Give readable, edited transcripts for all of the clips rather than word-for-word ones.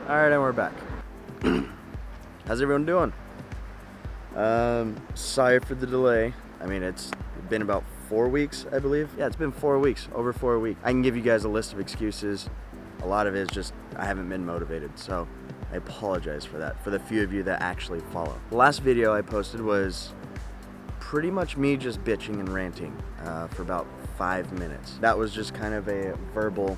Alright, and we're back. How's everyone doing? Sorry for the delay. I mean, it's been about 4 weeks, I believe. Yeah, it's been 4 weeks, over 4 weeks. I can give you guys a list of excuses. A lot of it is just I haven't been motivated, so I apologize for that, for the few of you that actually follow. The last video I posted was pretty much me just bitching and ranting for about 5 minutes. That was just kind of a verbal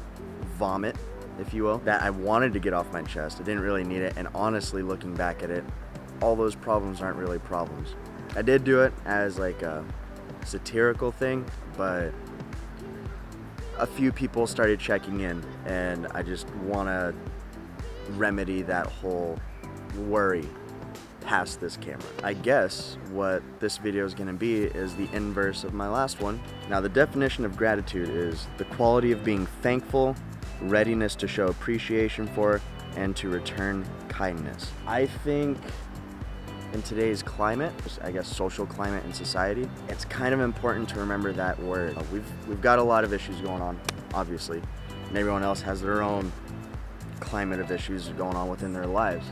vomit, if you will, that I wanted to get off my chest. I didn't really need it, and honestly, looking back at it, all those problems aren't really problems. I did do it as like a satirical thing, but a few people started checking in, and I just want to remedy that whole worry past this camera. I guess what this video is going to be is the inverse of my last one. Now, the definition of gratitude is the quality of being thankful, readiness to show appreciation for, and to return kindness. I think in today's climate, I guess social climate and society, it's kind of important to remember that word. We've got a lot of issues going on, obviously, and everyone else has their own climate of issues going on within their lives.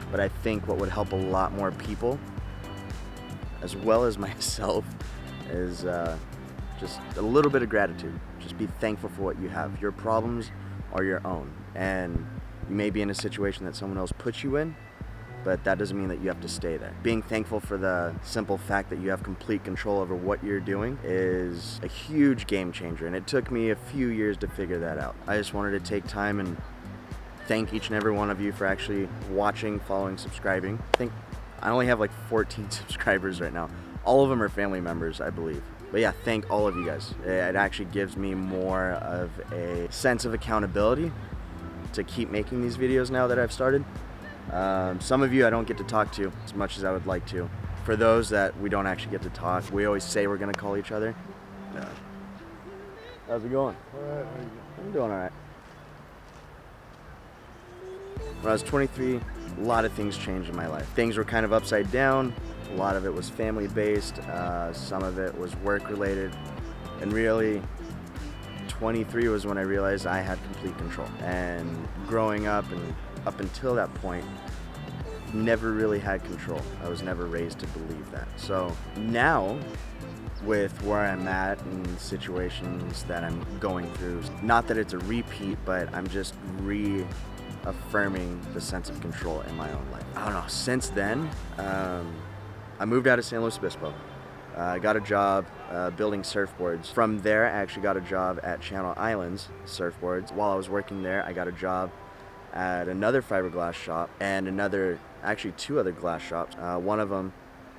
But I think what would help a lot more people, as well as myself, is just a little bit of gratitude. Just be thankful for what you have. Your problems are your own, and you may be in a situation that someone else puts you in, but that doesn't mean that you have to stay there. Being thankful for the simple fact that you have complete control over what you're doing is a huge game changer, and it took me a few years to figure that out. I just wanted to take time and thank each and every one of you for actually watching, following, subscribing. I think I only have like 14 subscribers right now. All of them are family members, I believe. But yeah, thank all of you guys. It actually gives me more of a sense of accountability to keep making these videos now that I've started. Some of you I don't get to talk to as much as I would like to. For those that we don't actually get to talk, we always say we're gonna call each other. How's it going? All right, how are you? I'm doing all right. When I was 23, a lot of things changed in my life. Things were kind of upside down. A lot of it was family-based. Some of it was work-related. And really, 23 was when I realized I had complete control. And growing up and up until that point, never really had control. I was never raised to believe that. So now, with where I'm at and situations that I'm going through, not that it's a repeat, but I'm just reaffirming the sense of control in my own life. I don't know, since then, I moved out of San Luis Obispo. I got a job building surfboards. From there, I actually got a job at Channel Islands Surfboards. While I was working there, I got a job at another fiberglass shop and actually two other glass shops. One of them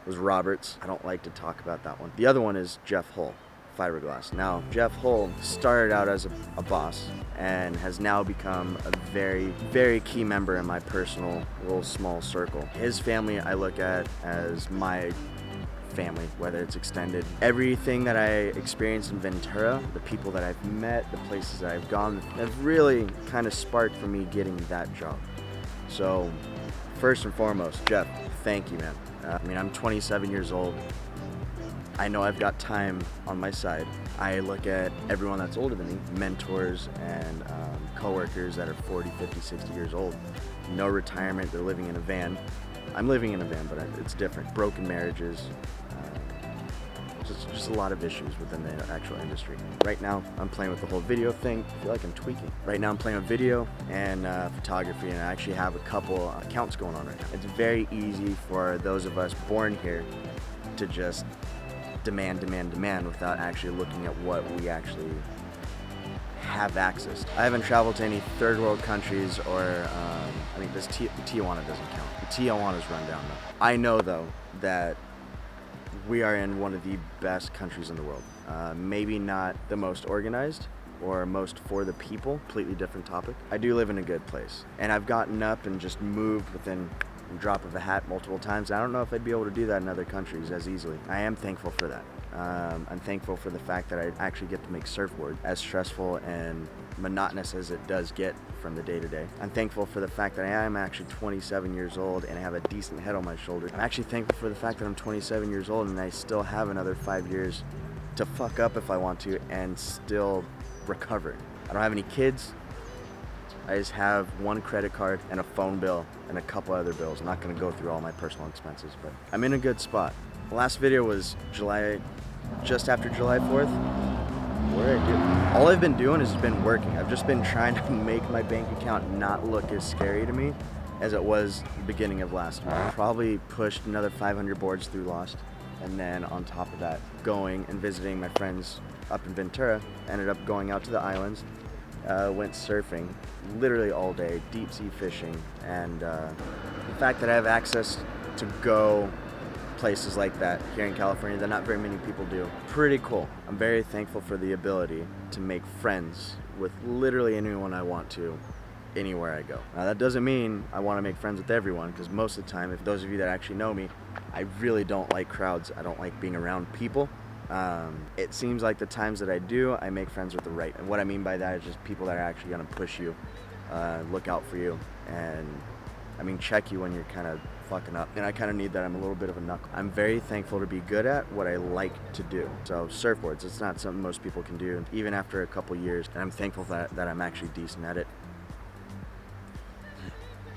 was Roberts. I don't like to talk about that one. The other one is Jeff Hull Fiberglass. Now, Jeff Hull started out as a boss and has now become a very, very key member in my personal little small circle. His family I look at as my family, whether it's extended. Everything that I experienced in Ventura, the people that I've met, the places that I've gone, have really kind of sparked for me getting that job. So, first and foremost, Jeff, thank you, man. I mean, I'm 27 years old. I know I've got time on my side. I look at everyone that's older than me, mentors and coworkers that are 40, 50, 60 years old. No retirement, they're living in a van. I'm living in a van, but it's different. Broken marriages, just a lot of issues within the actual industry. Right now, I'm playing with the whole video thing. I feel like I'm tweaking. Right now, I'm playing with video and photography, and I actually have a couple accounts going on right now. It's very easy for those of us born here to just demand without actually looking at what we actually have access to. I haven't traveled to any third world countries or, I mean, Tijuana doesn't count. Tijuana's run down though. I know though that we are in one of the best countries in the world. Maybe not the most organized or most for the people, completely different topic. I do live in a good place, and I've gotten up and just moved within a drop of a hat multiple times. I don't know if I'd be able to do that in other countries as easily. I am thankful for that. I'm thankful for the fact that I actually get to make surfboard, as stressful and monotonous as it does get from the day to day. I'm thankful for the fact that I am actually 27 years old and I have a decent head on my shoulder. I'm actually thankful for the fact that I'm 27 years old and I still have another 5 years to fuck up if I want to and still recover. I don't have any kids. I just have one credit card and a phone bill and a couple other bills. I'm not gonna go through all my personal expenses, but I'm in a good spot. The last video was just after July 4th. What did I do? All I've been doing has been working. I've just been trying to make my bank account not look as scary to me as it was the beginning of last month. Probably pushed another 500 boards through Lost. And then on top of that, going and visiting my friends up in Ventura. Ended up going out to the islands, went surfing literally all day, deep sea fishing. And the fact that I have access to go places like that here in California that not very many people do, pretty cool. I'm very thankful for the ability to make friends with literally anyone I want to, anywhere I go. Now that doesn't mean I want to make friends with everyone, because most of the time, if those of you that actually know me, I really don't like crowds. I don't like being around people. It seems like the times that I do, I make friends with the right. And what I mean by that is just people that are actually going to push you, look out for you, and I mean check you when you're kind of fucking up. And I kind of need that. I'm a little bit of a knuckle. I'm very thankful to be good at what I like to do. So surfboards, it's not something most people can do, even after a couple years. And I'm thankful that I'm actually decent at it.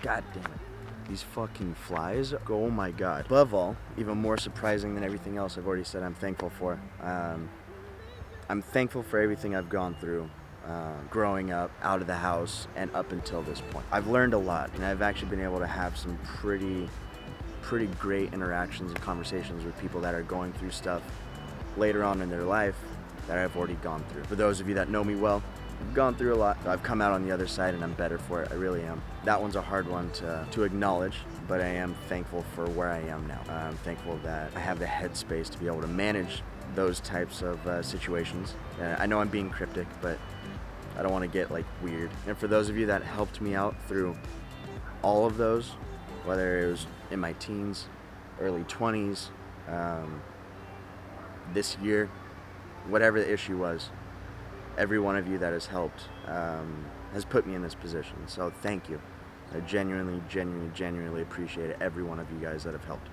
God damn it. These fucking flies, oh my God. Above all, even more surprising than everything else I've already said I'm thankful for. I'm thankful for everything I've gone through, growing up, out of the house, and up until this point. I've learned a lot, and I've actually been able to have some pretty great interactions and conversations with people that are going through stuff later on in their life that I've already gone through. For those of you that know me well, I've gone through a lot. I've come out on the other side and I'm better for it. I really am. That one's a hard one to acknowledge, but I am thankful for where I am now. I'm thankful that I have the headspace to be able to manage those types of situations. I know I'm being cryptic, but I don't want to get like weird. And for those of you that helped me out through all of those, whether it was in my teens, early 20s, this year, whatever the issue was, every one of you that has helped has put me in this position. So thank you. I genuinely appreciate it, every one of you guys that have helped.